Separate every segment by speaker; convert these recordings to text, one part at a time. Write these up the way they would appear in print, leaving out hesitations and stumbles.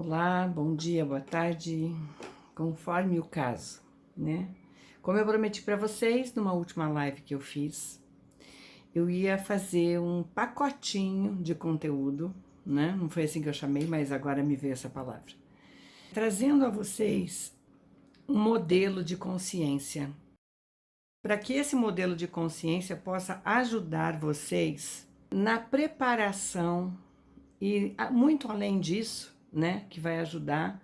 Speaker 1: Olá, bom dia, boa tarde, conforme o caso, né? Como eu prometi para vocês numa última live que eu fiz, eu ia fazer um pacotinho de conteúdo, né? Não foi assim que eu chamei, mas agora me veio essa palavra. Trazendo a vocês um modelo de consciência, para que esse modelo de consciência possa ajudar vocês na preparação e muito além disso, né? Que vai ajudar.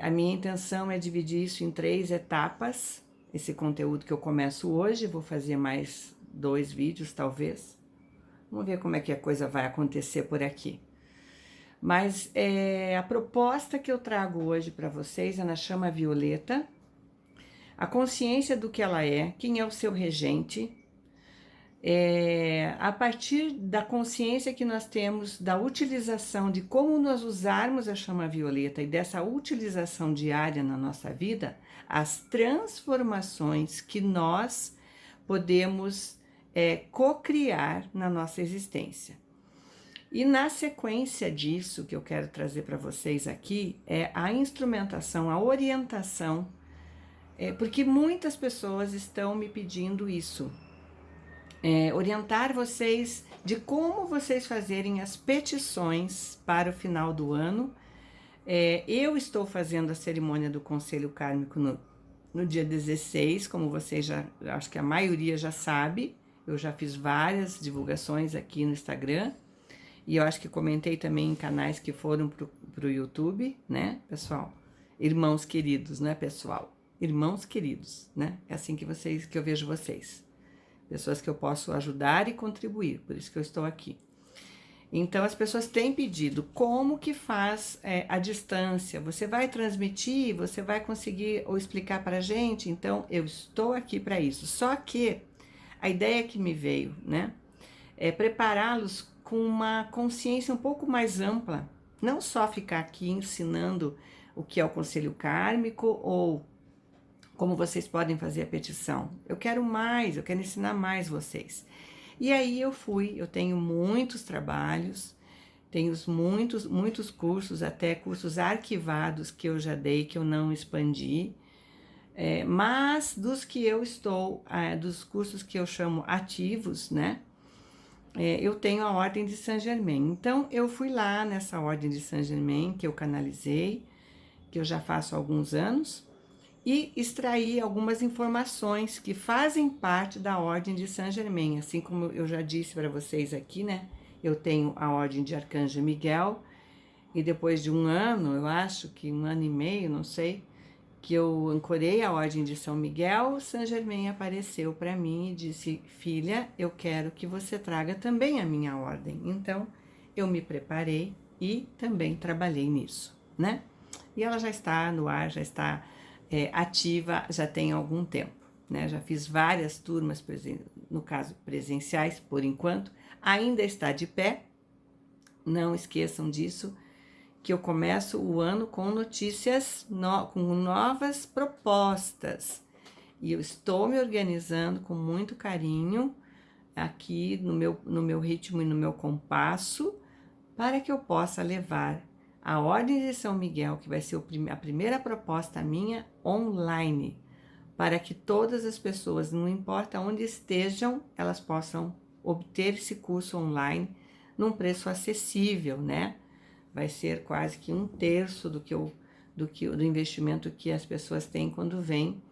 Speaker 1: A minha intenção é dividir isso em 3 etapas, esse conteúdo que eu começo hoje, vou fazer mais 2 vídeos talvez, vamos ver como é que a coisa vai acontecer por aqui. Mas a proposta que eu trago hoje para vocês é na chama violeta, a consciência do que ela é, quem é o seu regente, a partir da consciência que nós temos da utilização de como nós usarmos a chama violeta e dessa utilização diária na nossa vida, as transformações que nós podemos co-criar na nossa existência. E na sequência disso que eu quero trazer para vocês aqui é a instrumentação, a orientação, porque muitas pessoas estão me pedindo isso. Orientar vocês de como vocês fazerem as petições para o final do ano. Eu estou fazendo a cerimônia do Conselho Kármico no dia 16, como vocês já, acho que a maioria já sabe, eu já fiz várias divulgações aqui no Instagram, e eu acho que comentei também em canais que foram pro YouTube, né, pessoal? Irmãos queridos, né, pessoal? Irmãos queridos, né? É assim que eu vejo vocês. Pessoas que eu posso ajudar e contribuir, por isso que eu estou aqui. Então, as pessoas têm pedido como que faz a distância. Você vai transmitir, você vai conseguir ou explicar para a gente? Então, eu estou aqui para isso. Só que a ideia que me veio, né, é prepará-los com uma consciência um pouco mais ampla. Não só ficar aqui ensinando o que é o conselho kármico ou como vocês podem fazer a petição. Eu quero mais, eu quero ensinar mais vocês. E aí eu tenho muitos trabalhos, tenho muitos cursos, até cursos arquivados que eu já dei, que eu não expandi, mas dos que eu estou, dos cursos que eu chamo ativos, né? Eu tenho a Ordem de Saint Germain. Então, eu fui lá nessa Ordem de Saint Germain, que eu canalizei, que eu já faço há alguns anos, e extrair algumas informações que fazem parte da Ordem de Saint Germain, assim como eu já disse para vocês aqui, né? Eu tenho a Ordem de Arcanjo Miguel, e depois de um ano, eu acho que 1 ano e meio, não sei, que eu ancorei a Ordem de São Miguel, Saint Germain apareceu para mim e disse: filha, eu quero que você traga também a minha ordem. Então, eu me preparei e também trabalhei nisso, né? E ela já está no ar, já está ativa já tem algum tempo, né? Já fiz várias turmas, no caso presenciais, por enquanto, ainda está de pé. Não esqueçam disso, que eu começo o ano com notícias, com novas propostas. E eu estou me organizando com muito carinho aqui no meu ritmo e no meu compasso, para que eu possa levar a Ordem de São Miguel, que vai ser a primeira proposta minha, online, para que todas as pessoas, não importa onde estejam, elas possam obter esse curso online num preço acessível, né? Vai ser quase que 1/3 do investimento que as pessoas têm quando vêm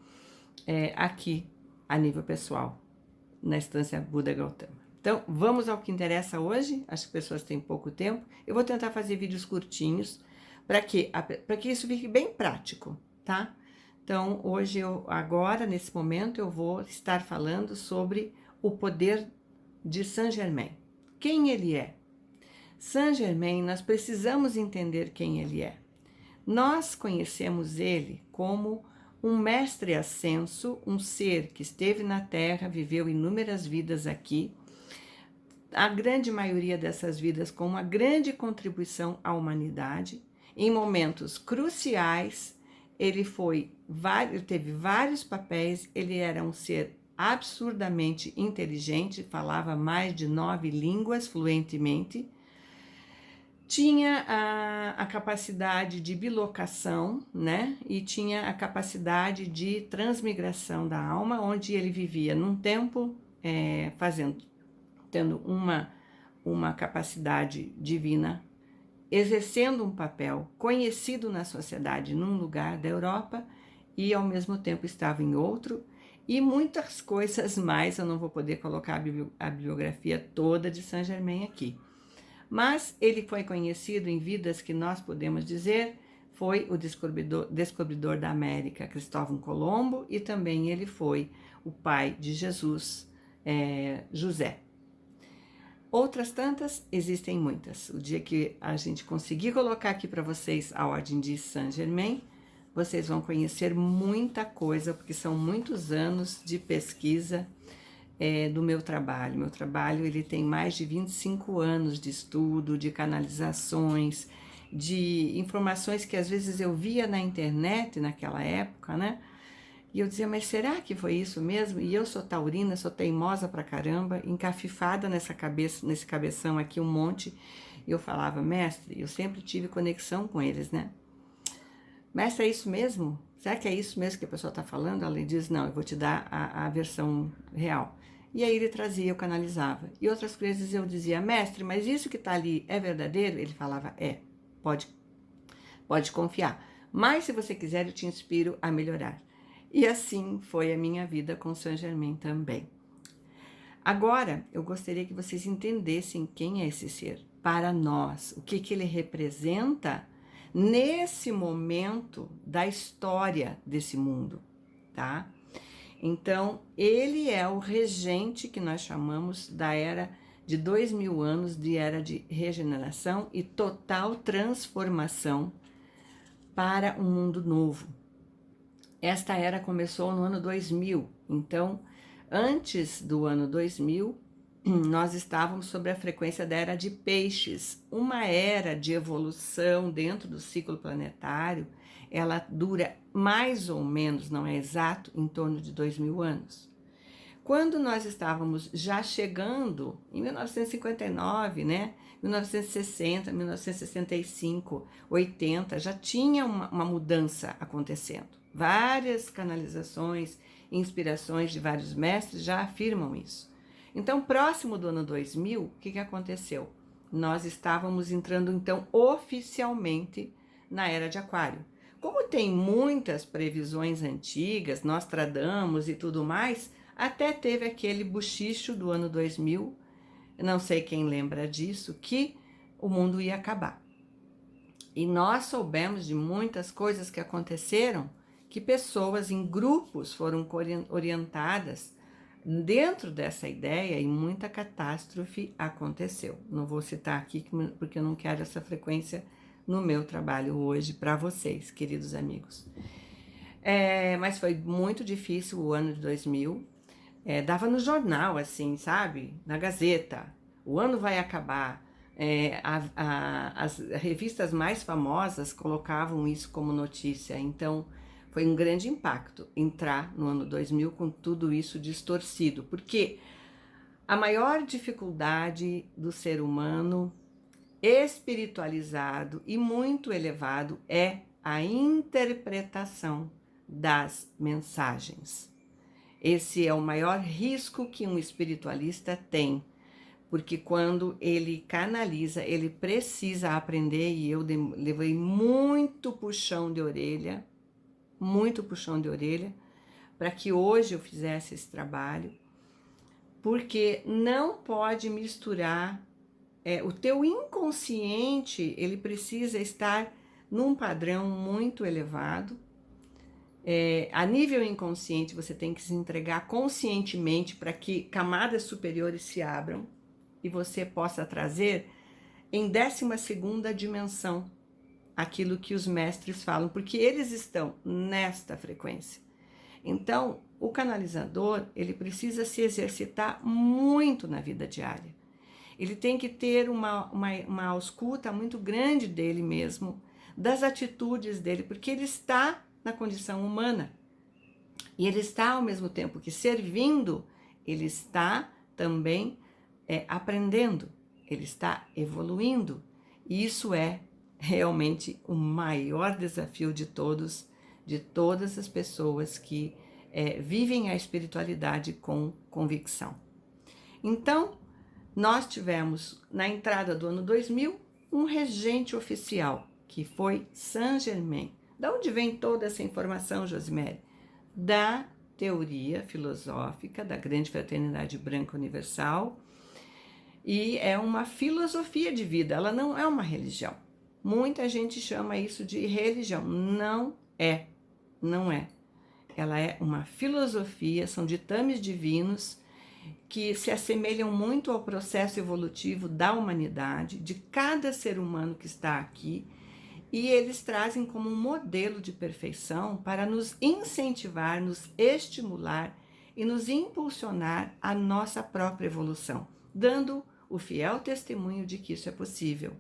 Speaker 1: aqui, a nível pessoal, na Estância Buda Gautama. Então, vamos ao que interessa hoje. As pessoas têm pouco tempo. Eu vou tentar fazer vídeos curtinhos para que isso fique bem prático, tá? Então, hoje, agora, nesse momento, eu vou estar falando sobre o poder de Saint Germain. Quem ele é? Saint Germain, nós precisamos entender quem ele é. Nós conhecemos ele como um mestre ascenso, um ser que esteve na Terra, viveu inúmeras vidas aqui, a grande maioria dessas vidas com uma grande contribuição à humanidade. Em momentos cruciais, ele teve vários papéis, ele era um ser absurdamente inteligente, falava mais de 9 línguas fluentemente, Tinha a capacidade de bilocação, né? E tinha a capacidade de transmigração da alma, onde ele vivia num tempo tendo uma capacidade divina, exercendo um papel conhecido na sociedade num lugar da Europa e ao mesmo tempo estava em outro, e muitas coisas mais. Eu não vou poder colocar a bibliografia toda de Saint-Germain aqui. Mas ele foi conhecido em vidas que nós podemos dizer foi o descobridor da América, Cristóvão Colombo, e também ele foi o pai de Jesus, José. Outras tantas, existem muitas. O dia que a gente conseguir colocar aqui para vocês a Ordem de Saint-Germain, vocês vão conhecer muita coisa, porque são muitos anos de pesquisa do meu trabalho. Meu trabalho ele tem mais de 25 anos de estudo, de canalizações, de informações que às vezes eu via na internet naquela época, né? E eu dizia, mas será que foi isso mesmo? E eu sou taurina, sou teimosa pra caramba, encafifada nesse cabeção aqui um monte. E eu falava, mestre, eu sempre tive conexão com eles, né? Mestre, é isso mesmo? Será que é isso mesmo que a pessoa está falando? Ela diz, não, eu vou te dar a versão real. E aí ele trazia, eu canalizava. E outras vezes eu dizia, mestre, mas isso que está ali é verdadeiro? Ele falava, pode confiar. Mas se você quiser, eu te inspiro a melhorar. E assim foi a minha vida com Saint-Germain também. Agora, eu gostaria que vocês entendessem quem é esse ser para nós, o que ele representa nesse momento da história desse mundo, tá? Então, ele é o regente que nós chamamos da era de 2000 anos, de era de regeneração e total transformação para um mundo novo. Esta era começou no ano 2000, então, antes do ano 2000, nós estávamos sobre a frequência da era de peixes, uma era de evolução dentro do ciclo planetário. Ela dura mais ou menos, não é exato, em torno de 2000 anos. Quando nós estávamos já chegando em 1959, né? 1960, 1965, 80, já tinha uma mudança acontecendo. Várias canalizações, inspirações de vários mestres já afirmam isso. Então, próximo do ano 2000, o que aconteceu? Nós estávamos entrando, então, oficialmente na Era de Aquário. Como tem muitas previsões antigas, Nostradamus e tudo mais, até teve aquele bochicho do ano 2000, não sei quem lembra disso, que o mundo ia acabar. E nós soubemos de muitas coisas que aconteceram, que pessoas em grupos foram orientadas dentro dessa ideia e muita catástrofe aconteceu. Não vou citar aqui porque eu não quero essa frequência no meu trabalho hoje para vocês, queridos amigos. Mas foi muito difícil o ano de 2000. Dava no jornal, assim, sabe? Na Gazeta. O ano vai acabar. As revistas mais famosas colocavam isso como notícia. Então, foi um grande impacto entrar no ano 2000 com tudo isso distorcido. Porque a maior dificuldade do ser humano espiritualizado e muito elevado é a interpretação das mensagens. Esse é o maior risco que um espiritualista tem, porque quando ele canaliza, ele precisa aprender, e eu levei muito puxão de orelha, para que hoje eu fizesse esse trabalho, porque não pode misturar o teu inconsciente, ele precisa estar num padrão muito elevado. A nível inconsciente, você tem que se entregar conscientemente para que camadas superiores se abram e você possa trazer em 12ª dimensão aquilo que os mestres falam, porque eles estão nesta frequência. Então, o canalizador, ele precisa se exercitar muito na vida diária. Ele tem que ter uma ausculta muito grande dele mesmo, das atitudes dele, porque ele está na condição humana. E ele está, ao mesmo tempo que servindo, ele está também aprendendo, ele está evoluindo. E isso é realmente o maior desafio de todos, de todas as pessoas que vivem a espiritualidade com convicção. Então, nós tivemos, na entrada do ano 2000, um regente oficial, que foi Saint Germain. Da onde vem toda essa informação, Josimere? Da teoria filosófica da Grande Fraternidade Branca Universal, e é uma filosofia de vida, ela não é uma religião. Muita gente chama isso de religião. Não é, não é. Ela é uma filosofia, são ditames divinos que se assemelham muito ao processo evolutivo da humanidade, de cada ser humano que está aqui, e eles trazem como um modelo de perfeição para nos incentivar, nos estimular e nos impulsionar a nossa própria evolução, dando o fiel testemunho de que isso é possível,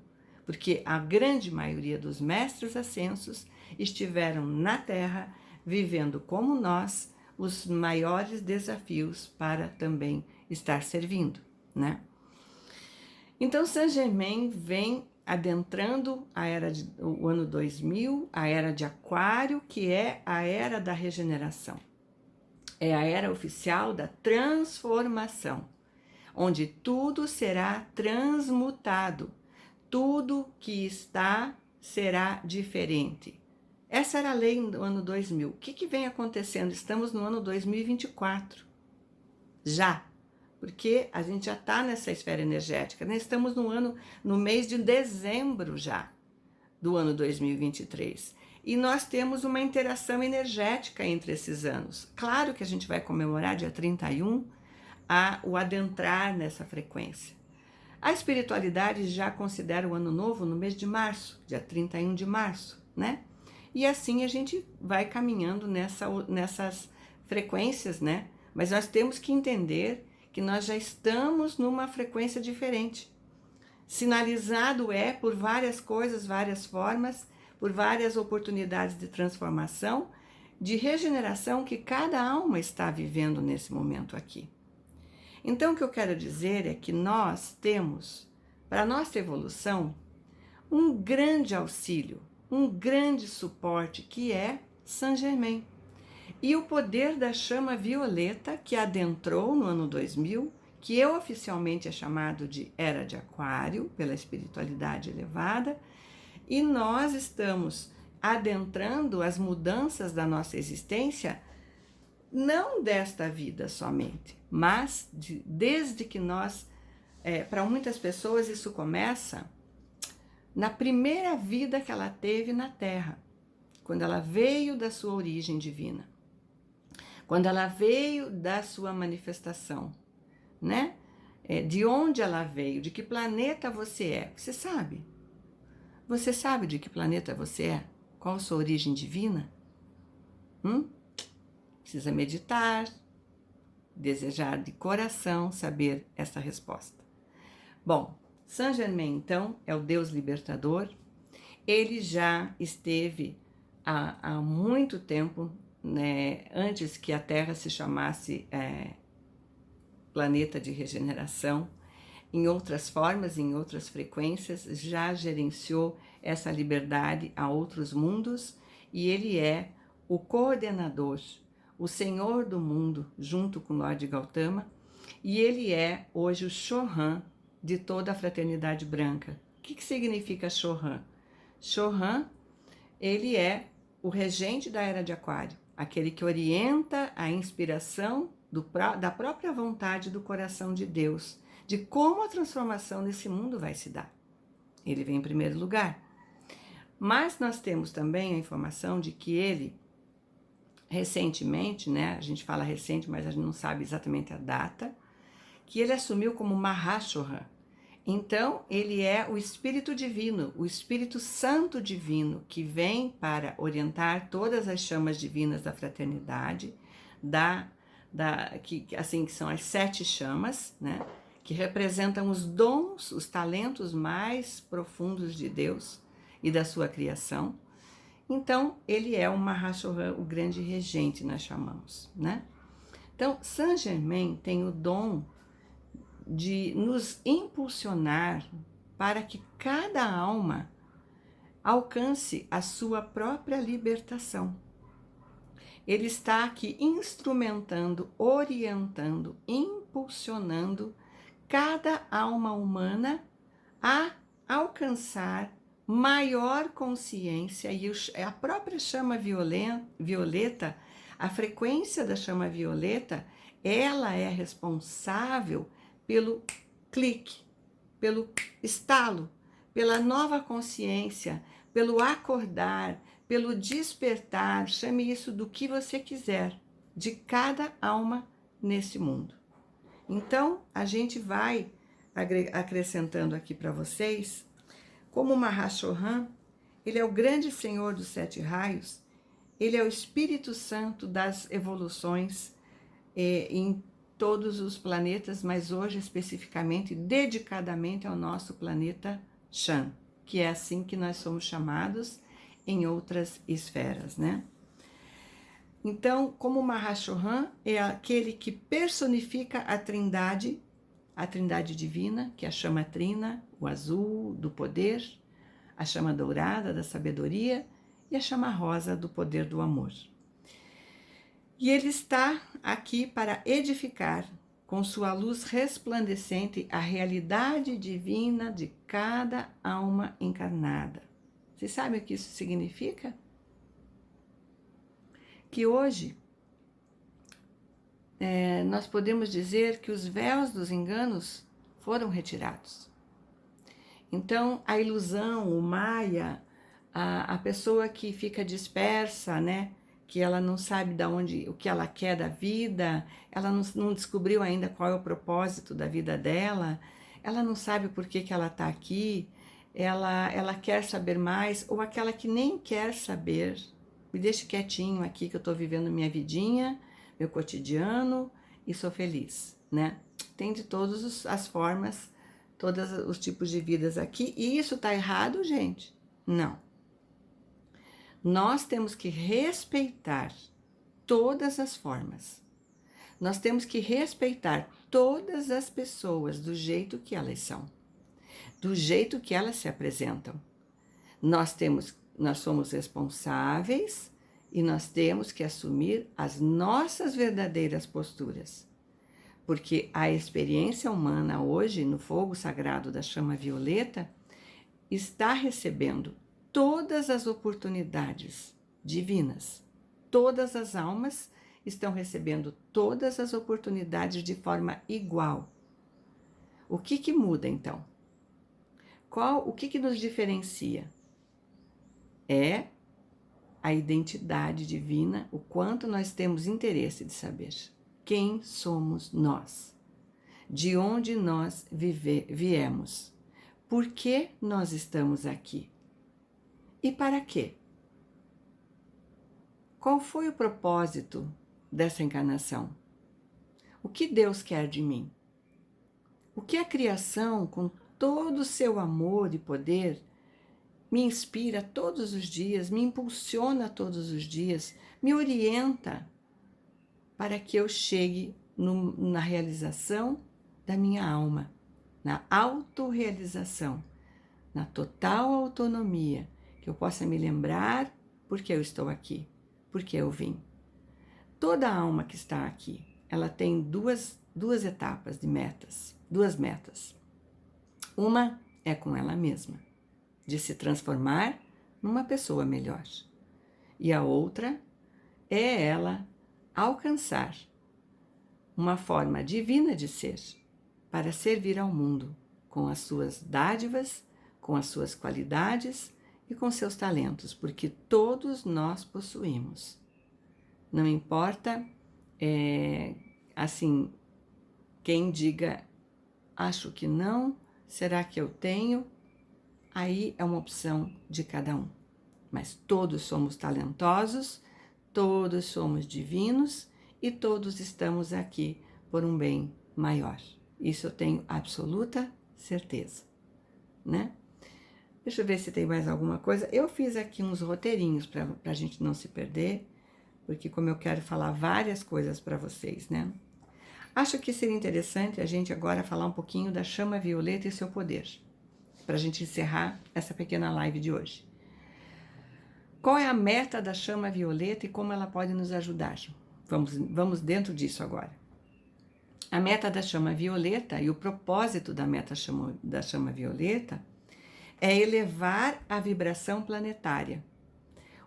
Speaker 1: porque a grande maioria dos mestres ascensos estiveram na Terra, vivendo como nós, os maiores desafios para também estar servindo, né? Então, Saint Germain vem adentrando o ano 2000, a era de Aquário, que é a era da regeneração. É a era oficial da transformação, onde tudo será transmutado, tudo que está será diferente. Essa era a lei do ano 2000. O que vem acontecendo? Estamos no ano 2024, já, porque a gente já está nessa esfera energética, né? Estamos no mês de dezembro já, do ano 2023. E nós temos uma interação energética entre esses anos. Claro que a gente vai comemorar dia 31 o adentrar nessa frequência. A espiritualidade já considera o ano novo no mês de março, dia 31 de março, né? E assim a gente vai caminhando nessas frequências, né? Mas nós temos que entender que nós já estamos numa frequência diferente. Sinalizado por várias coisas, várias formas, por várias oportunidades de transformação, de regeneração que cada alma está vivendo nesse momento aqui. Então, o que eu quero dizer é que nós temos, para a nossa evolução, um grande auxílio, um grande suporte, que é Saint Germain. E o poder da chama violeta, que adentrou no ano 2000, que oficialmente é chamado de Era de Aquário, pela espiritualidade elevada, e nós estamos adentrando as mudanças da nossa existência, não desta vida somente, mas desde que nós, para muitas pessoas isso começa na primeira vida que ela teve na Terra, quando ela veio da sua origem divina, quando ela veio da sua manifestação, né? De onde ela veio, de que planeta você é, você sabe? Você sabe de que planeta você é? Qual a sua origem divina? Precisa meditar, desejar de coração saber essa resposta. Bom, Saint Germain, então, é o Deus libertador. Ele já esteve há muito tempo, né, antes que a Terra se chamasse planeta de regeneração, em outras formas, em outras frequências, já gerenciou essa liberdade a outros mundos, e ele é o coordenador, o senhor do mundo, junto com Lord Gautama, e ele é hoje o Chohan de toda a fraternidade branca. O que significa Chohan? Chohan, ele é o regente da Era de Aquário, aquele que orienta a inspiração da própria vontade do coração de Deus, de como a transformação nesse mundo vai se dar. Ele vem em primeiro lugar. Mas nós temos também a informação de que ele, recentemente, né, a gente fala recente, mas a gente não sabe exatamente a data, que ele assumiu como Mahashohan. Então, ele é o Espírito Divino, o Espírito Santo Divino, que vem para orientar todas as chamas divinas da fraternidade, que são as 7 chamas, né, que representam os dons, os talentos mais profundos de Deus e da sua criação. Então, ele é o Mahashohan, o grande regente, nós chamamos, né? Então, Saint Germain tem o dom de nos impulsionar para que cada alma alcance a sua própria libertação. Ele está aqui instrumentando, orientando, impulsionando cada alma humana a alcançar maior consciência, e a própria chama violeta, a frequência da chama violeta, ela é responsável pelo clique, pelo estalo, pela nova consciência, pelo acordar, pelo despertar, chame isso do que você quiser, de cada alma nesse mundo. Então, a gente vai acrescentando aqui para vocês, como o Mahashohan, ele é o grande Senhor dos 7 raios, ele é o Espírito Santo das evoluções em todos os planetas, mas hoje especificamente, dedicadamente ao nosso planeta Shan, que é assim que nós somos chamados em outras esferas, né? Então, como Mahashohan é aquele que personifica a trindade divina, que é a chama trina, o azul do poder, a chama dourada da sabedoria e a chama rosa do poder do amor. E ele está aqui para edificar com sua luz resplandecente a realidade divina de cada alma encarnada. Vocês sabem o que isso significa? Que hoje nós podemos dizer que os véus dos enganos foram retirados. Então, a ilusão, o Maya, a pessoa que fica dispersa, né? Que ela não sabe o que ela quer da vida, ela não descobriu ainda qual é o propósito da vida dela, ela não sabe por que ela está aqui, ela quer saber mais, ou aquela que nem quer saber, me deixe quietinho aqui que eu estou vivendo minha vidinha, meu cotidiano e sou feliz, né? Tem de todas as formas, todos os tipos de vidas aqui, e isso está errado, gente? Não. Nós temos que respeitar todas as formas. Nós temos que respeitar todas as pessoas do jeito que elas são, do jeito que elas se apresentam. Nós somos responsáveis e nós temos que assumir as nossas verdadeiras posturas. Porque a experiência humana hoje, no fogo sagrado da chama violeta, está recebendo todas as oportunidades divinas. Todas as almas estão recebendo todas as oportunidades de forma igual. O que muda, então? O que nos diferencia? É a identidade divina, o quanto nós temos interesse de saber quem somos nós, de onde nós viemos, por que nós estamos aqui e para quê? Qual foi o propósito dessa encarnação? O que Deus quer de mim? O que a criação, com todo o seu amor e poder, me inspira todos os dias, me impulsiona todos os dias, me orienta para que eu chegue na realização da minha alma, na autorrealização, na total autonomia, que eu possa me lembrar por que eu estou aqui, por que eu vim. Toda alma que está aqui, ela tem duas etapas de metas, duas metas. Uma é com ela mesma, de se transformar numa pessoa melhor. E a outra é ela alcançar uma forma divina de ser, para servir ao mundo, com as suas dádivas, com as suas qualidades e com seus talentos, porque todos nós possuímos. Não importa, assim, quem diga, acho que não, será que eu tenho? Aí é uma opção de cada um. Mas todos somos talentosos, todos somos divinos e todos estamos aqui por um bem maior. Isso eu tenho absoluta certeza, né? Deixa eu ver se tem mais alguma coisa. Eu fiz aqui uns roteirinhos para a gente não se perder, porque como eu quero falar várias coisas para vocês, né? Acho que seria interessante a gente agora falar um pouquinho da chama violeta e seu poder. para a gente encerrar essa pequena live de hoje. Qual é a meta da chama violeta e como ela pode nos ajudar? Vamos dentro disso agora. A meta da chama violeta e o propósito da da chama violeta é elevar a vibração planetária.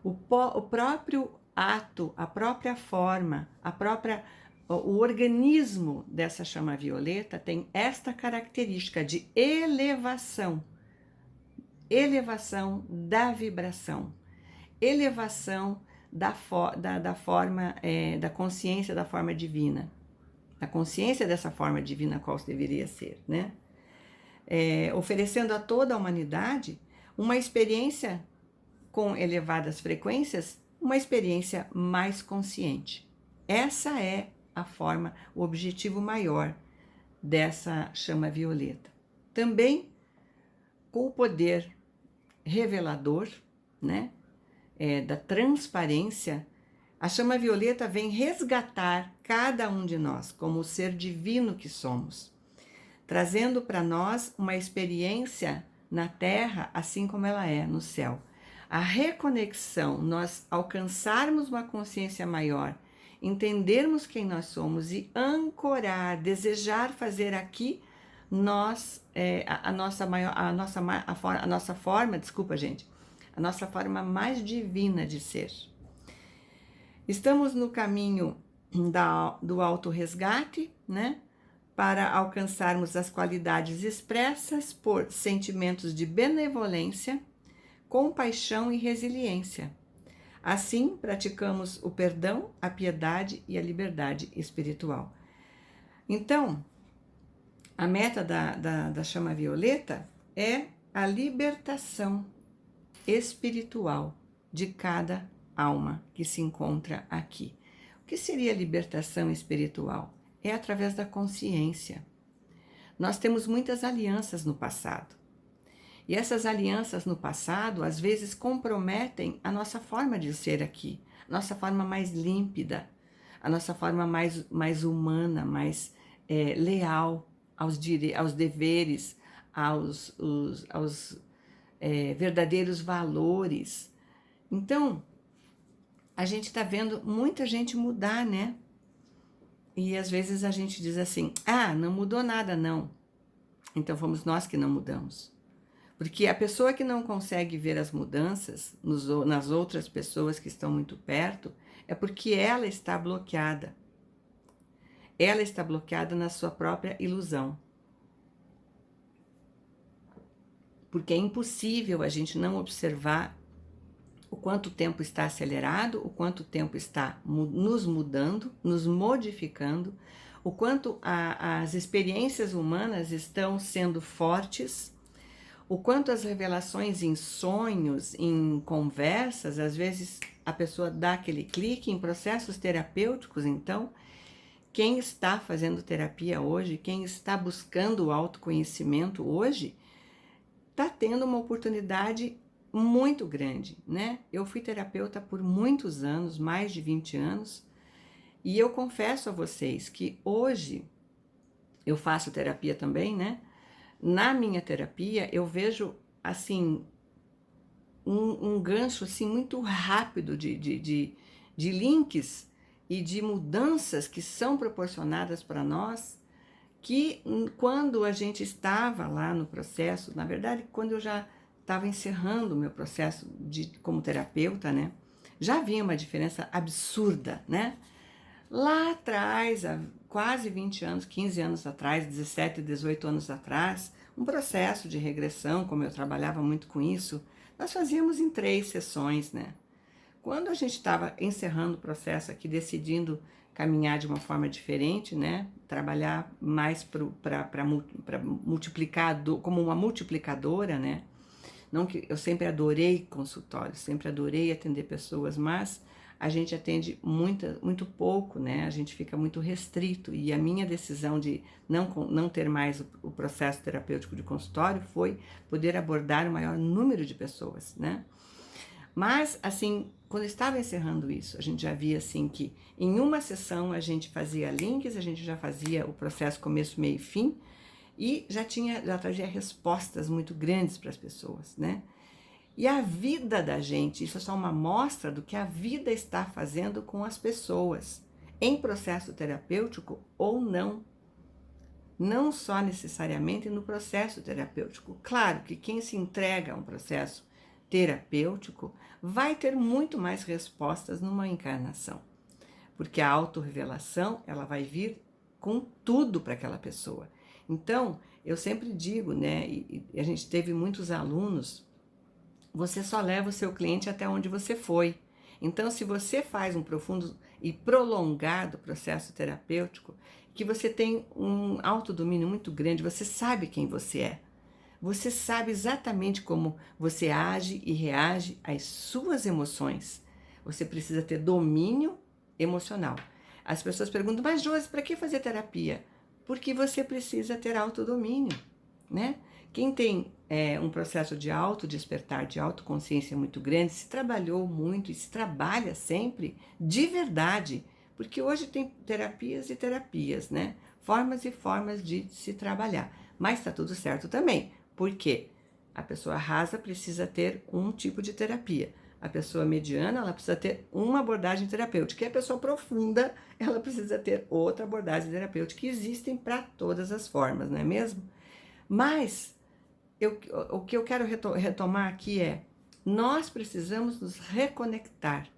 Speaker 1: O próprio ato, a própria forma, o organismo dessa chama violeta tem esta característica de elevação da vibração, elevação da forma, da consciência da forma divina, da consciência dessa forma divina qual deveria ser, né? Oferecendo a toda a humanidade uma experiência com elevadas frequências, uma experiência mais consciente. Essa é a forma, o objetivo maior dessa chama violeta. Também com o poder revelador, né, da transparência, a chama violeta vem resgatar cada um de nós como o ser divino que somos, trazendo para nós uma experiência na Terra assim como ela é no céu. A reconexão, nós alcançarmos uma consciência maior, entendermos quem nós somos e ancorar, desejar fazer aqui a nossa forma mais divina de ser. Estamos no caminho do autorresgate, né? Para alcançarmos as qualidades expressas por sentimentos de benevolência, compaixão e resiliência. Assim, praticamos o perdão, a piedade e a liberdade espiritual. Então, a meta da chama violeta é a libertação espiritual de cada alma que se encontra aqui. O que seria libertação espiritual? É através da consciência. Nós temos muitas alianças no passado. E essas alianças no passado, às vezes, comprometem a nossa forma de ser aqui, a nossa forma mais límpida, a nossa forma mais humana, mais leal aos deveres, aos verdadeiros valores. Então, a gente está vendo muita gente mudar, né? E às vezes a gente diz assim, não mudou nada, não. Então fomos nós que não mudamos. Porque a pessoa que não consegue ver as mudanças nas outras pessoas que estão muito perto, é porque ela está bloqueada. Ela está bloqueada na sua própria ilusão. Porque é impossível a gente não observar o quanto o tempo está acelerado, o quanto o tempo está nos mudando, nos modificando, o quanto as experiências humanas estão sendo fortes, o quanto as revelações em sonhos, em conversas, às vezes a pessoa dá aquele clique em processos terapêuticos. Então, quem está fazendo terapia hoje, quem está buscando o autoconhecimento hoje, está tendo uma oportunidade muito grande, né? Eu fui terapeuta por muitos anos, mais de 20 anos, e eu confesso a vocês que hoje eu faço terapia também, né? Na minha terapia eu vejo assim um gancho assim muito rápido de links e de mudanças que são proporcionadas para nós, que quando a gente estava lá no processo, na verdade, quando eu já estava encerrando o meu processo como terapeuta, né? Já havia uma diferença absurda, né? Lá atrás, há quase 20 anos, 15 anos atrás, 17, 18 anos atrás, um processo de regressão, como eu trabalhava muito com isso, nós fazíamos em 3 sessões, né? Quando a gente estava encerrando o processo aqui, decidindo caminhar de uma forma diferente, né? Trabalhar mais para multiplicar, como uma multiplicadora, né? Não que eu sempre adorei consultório, sempre adorei atender pessoas, mas a gente atende muito pouco, né? A gente fica muito restrito, e a minha decisão de não ter mais o processo terapêutico de consultório foi poder abordar o maior número de pessoas, né? Mas, assim, quando eu estava encerrando isso, a gente já via, assim, que em uma sessão a gente fazia links, a gente já fazia o processo começo, meio e fim, e já trazia respostas muito grandes para as pessoas, né? E a vida da gente, isso é só uma amostra do que a vida está fazendo com as pessoas, em processo terapêutico ou não. Não só necessariamente no processo terapêutico. Claro que quem se entrega a um processo terapêutico vai ter muito mais respostas numa encarnação, porque a autorrevelação, ela vai vir com tudo para aquela pessoa. Então, eu sempre digo, né, e a gente teve muitos alunos, você só leva o seu cliente até onde você foi. Então, se você faz um profundo e prolongado processo terapêutico, que você tem um autodomínio muito grande, você sabe quem você é. Você sabe exatamente como você age e reage às suas emoções. Você precisa ter domínio emocional. As pessoas perguntam, mas Josi, para que fazer terapia? Porque você precisa ter autodomínio, né? Quem tem um processo de autodespertar, de autoconsciência muito grande, se trabalhou muito e se trabalha sempre de verdade, porque hoje tem terapias e terapias, né? Formas e formas de se trabalhar. Mas está tudo certo também. Por quê? A pessoa rasa precisa ter um tipo de terapia. A pessoa mediana, ela precisa ter uma abordagem terapêutica. E a pessoa profunda, ela precisa ter outra abordagem terapêutica. Existem para todas as formas, não é mesmo? Mas o que eu quero retomar aqui é: nós precisamos nos reconectar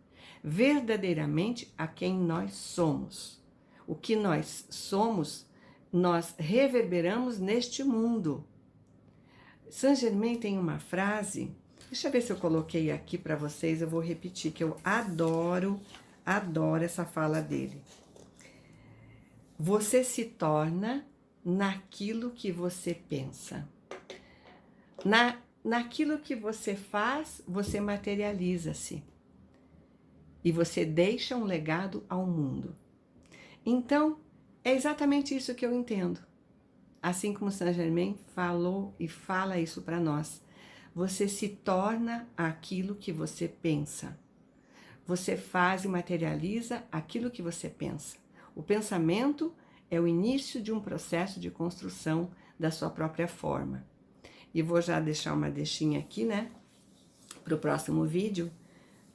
Speaker 1: verdadeiramente a quem nós somos. O que nós somos, nós reverberamos neste mundo. Saint Germain tem uma frase, deixa eu ver se eu coloquei aqui para vocês, eu vou repetir, que eu adoro essa fala dele. Você se torna naquilo que você pensa. Naquilo que você faz, você materializa-se. E você deixa um legado ao mundo. Então, é exatamente isso que eu entendo. Assim como Saint Germain falou e fala isso para nós. Você se torna aquilo que você pensa. Você faz e materializa aquilo que você pensa. O pensamento é o início de um processo de construção da sua própria forma. E vou já deixar uma deixinha aqui, né, para o próximo vídeo,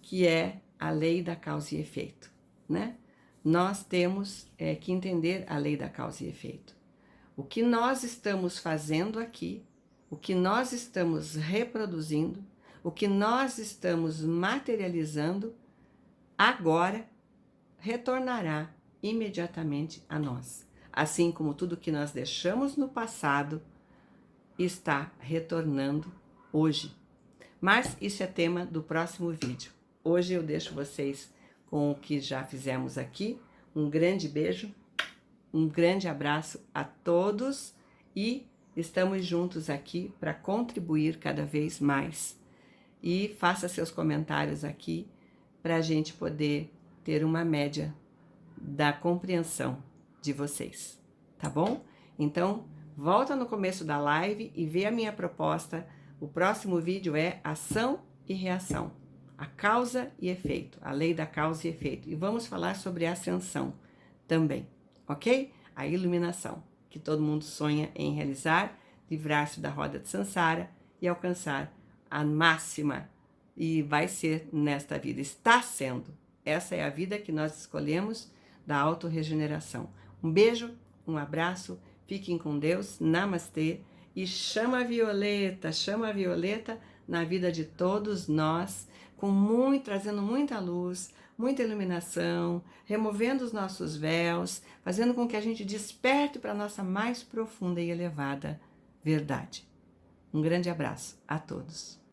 Speaker 1: que é a lei da causa e efeito, né? Nós temos que entender a lei da causa e efeito. O que nós estamos fazendo aqui, o que nós estamos reproduzindo, o que nós estamos materializando, agora retornará imediatamente a nós. Assim como tudo que nós deixamos no passado está retornando hoje. Mas isso é tema do próximo vídeo. Hoje eu deixo vocês com o que já fizemos aqui. Um grande beijo, um grande abraço a todos e estamos juntos aqui para contribuir cada vez mais. E faça seus comentários aqui para a gente poder ter uma média da compreensão de vocês, tá bom? Então, volta no começo da live e vê a minha proposta. O próximo vídeo é ação e reação, a causa e efeito, a lei da causa e efeito. E vamos falar sobre a ascensão também, ok? A iluminação, que todo mundo sonha em realizar, livrar-se da roda de Sansara e alcançar a máxima. E vai ser nesta vida, está sendo. Essa é a vida que nós escolhemos da autorregeneração. Um beijo, um abraço, fiquem com Deus, namastê. E chama a violeta na vida de todos nós, trazendo muita luz, muita iluminação, removendo os nossos véus, fazendo com que a gente desperte para a nossa mais profunda e elevada verdade. Um grande abraço a todos.